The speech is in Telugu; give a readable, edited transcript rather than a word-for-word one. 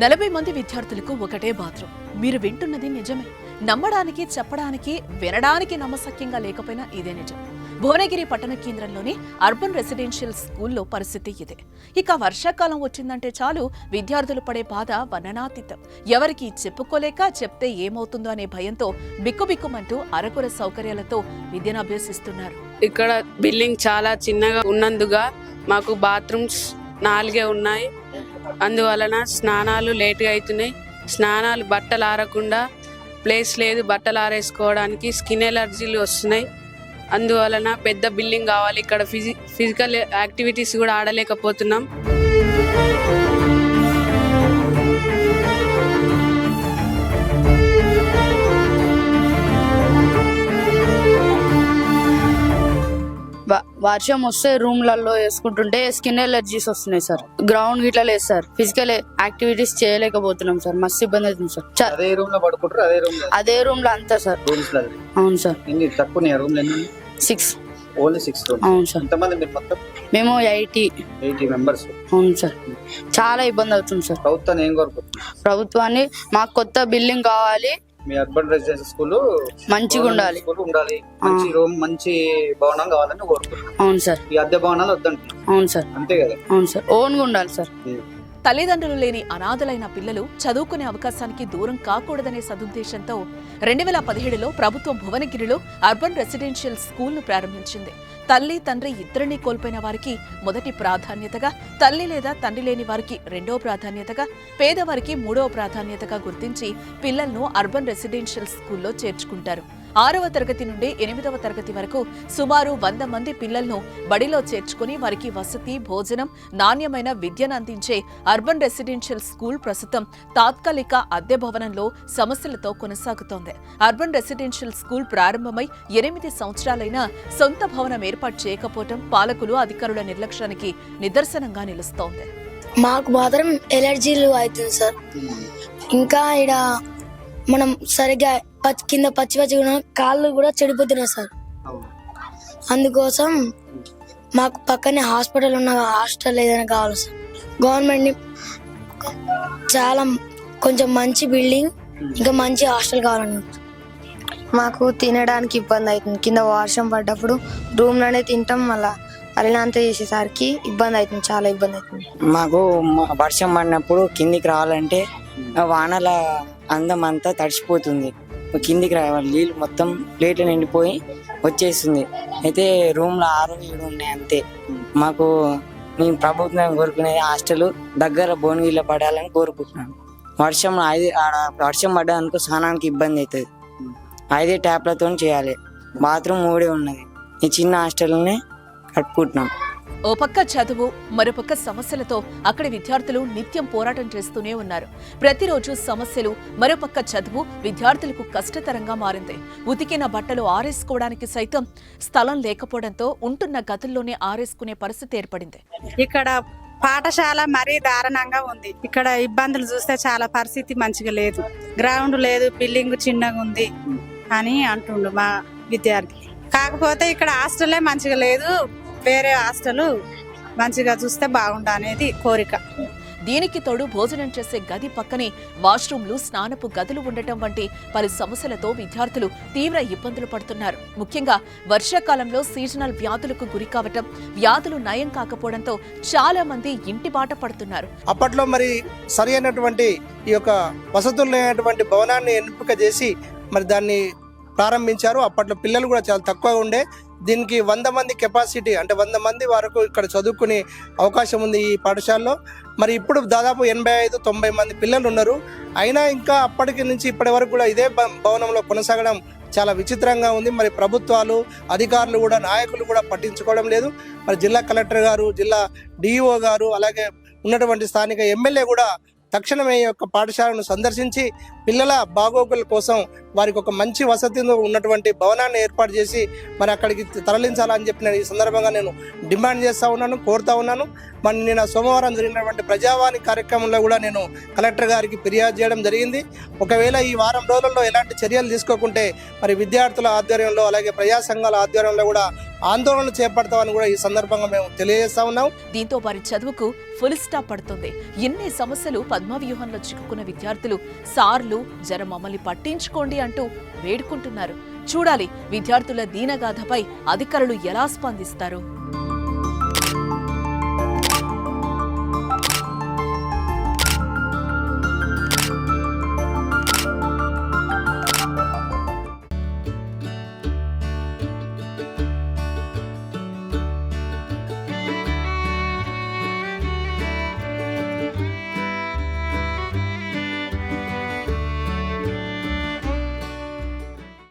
40 మంది విద్యార్థులకు ఒకటే బాత్రూమ్. మీరు వింటున్నది నిజమే. నమ్మడానికి, చెప్పడానికి, వినడానికి నమ్మశక్యంగా లేకపోయినా ఇదే నిజం. భువనగిరి పట్టణ కేంద్రంలోని అర్బన్ రెసిడెన్షియల్ స్కూల్లో పరిస్థితి ఇదే. ఇక వర్షాకాలం వచ్చిందంటే చాలు విద్యార్థులు పడే బాధ వర్ణనాతీతం. ఎవరికి చెప్పుకోలేక చెప్తే ఏమవుతుందో అనే భయంతో బిక్కుబిక్కుమంటూ అరకొర సౌకర్యాలతో విద్యను అభ్యసిస్తున్నారు. ఇక్కడ బిల్డింగ్ చాలా చిన్నగా ఉన్నందుగా మాకు బాత్రూమ్స్ 4 ఉన్నాయి. అందువలన స్నానాలు లేట్గా అవుతున్నాయి. స్నానాలు బట్టలు ఆరకుండా ప్లేస్ లేదు, బట్టలు ఆరేసుకోవడానికి స్కిన్ ఎలర్జీలు వస్తున్నాయి. అందువలన పెద్ద బిల్డింగ్ కావాలి. ఇక్కడ ఫిజికల్ యాక్టివిటీస్ కూడా ఆడలేకపోతున్నాం. వర్షం వస్తే రూమ్లలో వేసుకుంటుంటే స్కిన్ ఎలర్జీస్ వస్తున్నాయి సార్. గ్రౌండ్ గిట్లా లేదు సార్. ఫిజికల్ యాక్టివిటీస్ చేయలేకపోతున్నాం సార్. మస్తు ఇబ్బంది అవుతుంది సార్. అదే రూమ్ లో అంతా సార్. అవును సార్. 6 only 6 rooms. అవును సార్. ఎంతమంది మీరు మొత్తం? మేము 80 మెంబర్స్. అవును సార్. చాలా ఇబ్బంది అవుతుంది సార్. ప్రభుత్వాన్ని ఏం కోరుకుంటున్నారు? ప్రభుత్వాన్ని మాకు కొత్త బిల్డింగ్ కావాలి. మీ అర్బన్ రెసిడెన్షియల్ స్కూల్ మంచిగా ఉండాలి. మంచి రూమ్, మంచి భవనం కావాలని కోరుకుంటున్నాను. అవును సార్. ఈ అద్దె భవనాలు వద్దంటున్నారు. అవును సార్. అంతే కదా? అవును సార్. ఓన్గా ఉండాలి సార్. తల్లిదండ్రులు లేని అనాథలైన పిల్లలు చదువుకునే అవకాశానికి దూరం కాకూడదనే సదుద్దేశంతో 2017లో ప్రభుత్వం భువనగిరిలో అర్బన్ రెసిడెన్షియల్ స్కూల్ను ప్రారంభించింది. తల్లి, తండ్రి ఇద్దరినీ కోల్పోయిన వారికి మొదటి ప్రాధాన్యతగా, తల్లి లేదా తండ్రి లేని వారికి 2వ ప్రాధాన్యతగా, పేదవారికి 3వ ప్రాధాన్యతగా గుర్తించి పిల్లలను అర్బన్ రెసిడెన్షియల్ స్కూల్లో చేర్చుకుంటారు. 6వ తరగతి నుండి 8వ తరగతి వరకు సుమారు 100 మంది పిల్లలను బడిలో చేర్చుకుని వారికి వసతి, భోజనం, నాణ్యమైన విద్యను అందించే అర్బన్ రెసిడెన్షియల్ స్కూల్ ప్రస్తుతం తాత్కాలిక అద్దె భవనంలో సమస్యలతో కొనసాగుతోంది. అర్బన్ రెసిడెన్షియల్ స్కూల్ ప్రారంభమై 8 సంవత్సరాలైనా సొంత భవనం ఏర్పాటు చేయకపోవడం పాలకులు, అధికారుల నిర్లక్ష్యానికి నిదర్శనంగా నిలుస్తోంది. మాకు మాత్రం ఎలర్జీలు అవుతుంది సార్. ఇంకా ఇక్కడ మనం సరిగ్గా కింద పచ్చి కాళ్ళు కూడా చెడిపోతున్నాయి సార్. అందుకోసం మాకు పక్కనే హాస్పిటల్ ఉన్న హాస్టల్ ఏదైనా కావాలి సార్. గవర్నమెంట్ని చాలా కొంచెం మంచి బిల్డింగ్, ఇంకా మంచి హాస్టల్ కావాలని. మాకు తినడానికి ఇబ్బంది అవుతుంది. కింద వర్షం పడ్డప్పుడు రూమ్లోనే తింటాం. మళ్ళీ అల్లంతా చేసేసరికి ఇబ్బంది అవుతుంది, చాలా ఇబ్బంది అవుతుంది. మాకు వర్షం పడినప్పుడు కిందికి రావాలంటే వానల అందం అంతా తడిసిపోతుంది. కిందికి రావాలి, నీళ్ళు మొత్తం ప్లేట్లు నిండిపోయి వచ్చేస్తుంది. అయితే రూమ్లో 6, 7 ఉన్నాయి అంతే. మాకు మేము ప్రభుత్వం కోరుకునేది హాస్టల్ దగ్గర భువనగిరిలో పడాలని కోరుకుంటున్నాను. వర్షం పడ్డాదనుకో స్నానానికి ఇబ్బంది అవుతుంది. 5 ట్యాప్లతో చేయాలి. బాత్రూమ్ 3 ఉన్నది. ఈ చిన్న హాస్టల్నే కట్టుకుంటున్నాం. ఓ పక్క చదువు, మరోపక్క సమస్యలతో అక్కడి విద్యార్థులు నిత్యం పోరాటం చేస్తూనే ఉన్నారు. ప్రతిరోజు సమస్యలు, మరోపక్క చదువు విద్యార్థులకు కష్టతరంగా మారింది. ఉతికిన బట్టలు ఆరేసుకోవడానికి సైతం స్థలం లేకపోవడంతో ఉంటున్న గదుల్లోనే ఆరేసుకునే పరిస్థితి ఏర్పడింది. ఇక్కడ పాఠశాల మరీ దారుణంగా ఉంది. ఇక్కడ ఇబ్బందులు చూస్తే చాలా పరిస్థితి మంచిగా లేదు. గ్రౌండ్ లేదు, బిల్డింగ్ చిన్నగా ఉంది అని అంటుండు మా విద్యార్థి. కాకపోతే ఇక్కడ హాస్టలే మంచిగా లేదు. వేరే హాస్టల్ మంచిగా చూస్తే బాగుండు అనేది కోరిక. దీనికి తోడు భోజనం చేసే గది పక్కనే వాష్రూమ్లు, స్నానపు గదులు ఉండటం వంటి పలు సమస్యలతో విద్యార్థులు తీవ్ర ఇబ్బందులు పడుతున్నారు. ముఖ్యంగా వర్షాకాలంలో సీజనల్ వ్యాధులకు గురి కావటం, వ్యాధులు నయం కాకపోవడంతో చాలా మంది ఇంటి బాట పడుతున్నారు. అప్పట్లో మరి సరి అయినటువంటి ఈ యొక్క వసతులు లేనటువంటి భవనాన్ని ఎంపిక చేసి మరి దాన్ని ప్రారంభించారు. అప్పట్లో పిల్లలు కూడా చాలా తక్కువగా ఉండే. దీనికి 100 మంది కెపాసిటీ, అంటే 100 మంది వరకు ఇక్కడ చదువుకునే అవకాశం ఉంది ఈ పాఠశాలలో. మరి ఇప్పుడు దాదాపు 85-90 మంది పిల్లలు ఉన్నారు. అయినా ఇంకా అప్పటికి నుంచి ఇప్పటి వరకు కూడా ఇదే భవనంలో కొనసాగడం చాలా విచిత్రంగా ఉంది. మరి ప్రభుత్వాలు, అధికారులు కూడా, నాయకులు కూడా పట్టించుకోవడం లేదు. మరి జిల్లా కలెక్టర్ గారు, జిల్లా డిఈఓ గారు, అలాగే ఉన్నటువంటి స్థానిక ఎమ్మెల్యే కూడా తక్షణమే ఈ యొక్క పాఠశాలను సందర్శించి పిల్లల బాగోగుల కోసం వారికి ఒక మంచి వసతిలో ఉన్నటువంటి భవనాన్ని ఏర్పాటు చేసి మరి అక్కడికి తరలించాలని చెప్పి నేను ఈ సందర్భంగా నేను డిమాండ్ చేస్తూ ఉన్నాను, కోరుతా ఉన్నాను. మరి నిన్న సోమవారం జరిగినటువంటి ప్రజావాణి కార్యక్రమంలో కూడా నేను కలెక్టర్ గారికి ఫిర్యాదు చేయడం జరిగింది. ఒకవేళ ఈ వారం రోజుల్లో ఎలాంటి చర్యలు తీసుకోకుంటే మరి విద్యార్థుల ఆధ్వర్యంలో అలాగే ప్రజా సంఘాల ఆధ్వర్యంలో కూడా ఆందోళన చేపడతామని కూడా ఈ సందర్భంగా మేము తెలియజేస్తా ఉన్నాం. దీంతో వారి చదువుకు ఫుల్ స్టాప్ పడుతుంది. ఎన్ని సమస్యలు పద్మవ్యూహంలో చిక్కుకున్న విద్యార్థులు సార్లు జర మమ్మల్ని పట్టించుకోండి అంటూ వేడుకుంటున్నారు. చూడాలి విద్యార్థుల దీనగాథపై అధికారులు ఎలా స్పందిస్తారు.